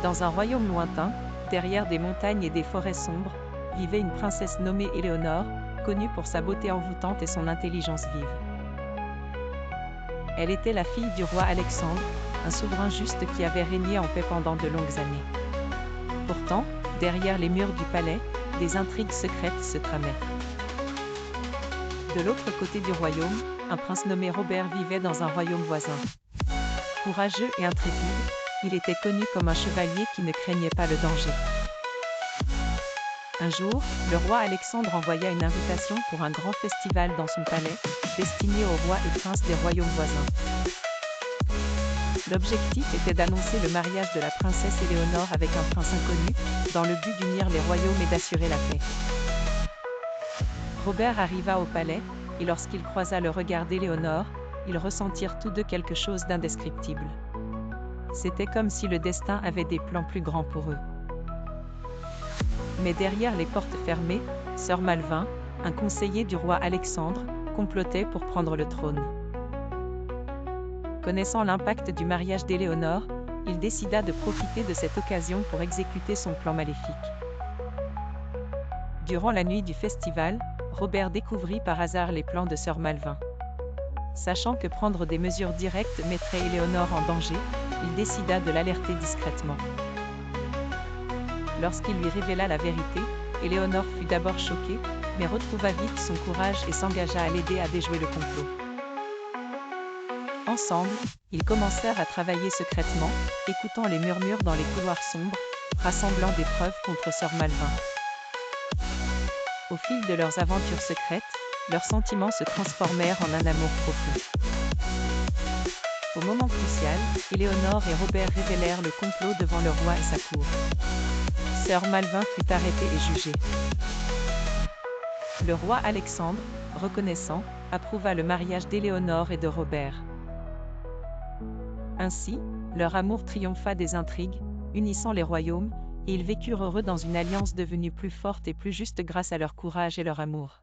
Dans un royaume lointain, derrière des montagnes et des forêts sombres, vivait une princesse nommée Éléonore, connue pour sa beauté envoûtante et son intelligence vive. Elle était la fille du roi Alexandre, un souverain juste qui avait régné en paix pendant de longues années. Pourtant, derrière les murs du palais, des intrigues secrètes se tramaient. De l'autre côté du royaume, un prince nommé Robert vivait dans un royaume voisin. Courageux et intrépide, il était connu comme un chevalier qui ne craignait pas le danger. Un jour, le roi Alexandre envoya une invitation pour un grand festival dans son palais, destiné aux rois et princes des royaumes voisins. L'objectif était d'annoncer le mariage de la princesse Éléonore avec un prince inconnu, dans le but d'unir les royaumes et d'assurer la paix. Robert arriva au palais, et lorsqu'il croisa le regard d'Éléonore, ils ressentirent tous deux quelque chose d'indescriptible. C'était comme si le destin avait des plans plus grands pour eux. Mais derrière les portes fermées, Sir Malvin, un conseiller du roi Alexandre, complotait pour prendre le trône. Connaissant l'impact du mariage d'Éléonore, il décida de profiter de cette occasion pour exécuter son plan maléfique. Durant la nuit du festival, Robert découvrit par hasard les plans de Sir Malvin. Sachant que prendre des mesures directes mettrait Éléonore en danger, il décida de l'alerter discrètement. Lorsqu'il lui révéla la vérité, Éléonore fut d'abord choquée, mais retrouva vite son courage et s'engagea à l'aider à déjouer le complot. Ensemble, ils commencèrent à travailler secrètement, écoutant les murmures dans les couloirs sombres, rassemblant des preuves contre Sir Malvin. Au fil de leurs aventures secrètes, leurs sentiments se transformèrent en un amour profond. Au moment crucial, Éléonore et Robert révélèrent le complot devant le roi et sa cour. Sir Malvin fut arrêté et jugé. Le roi Alexandre, reconnaissant, approuva le mariage d'Éléonore et de Robert. Ainsi, leur amour triompha des intrigues, unissant les royaumes, et ils vécurent heureux dans une alliance devenue plus forte et plus juste grâce à leur courage et leur amour.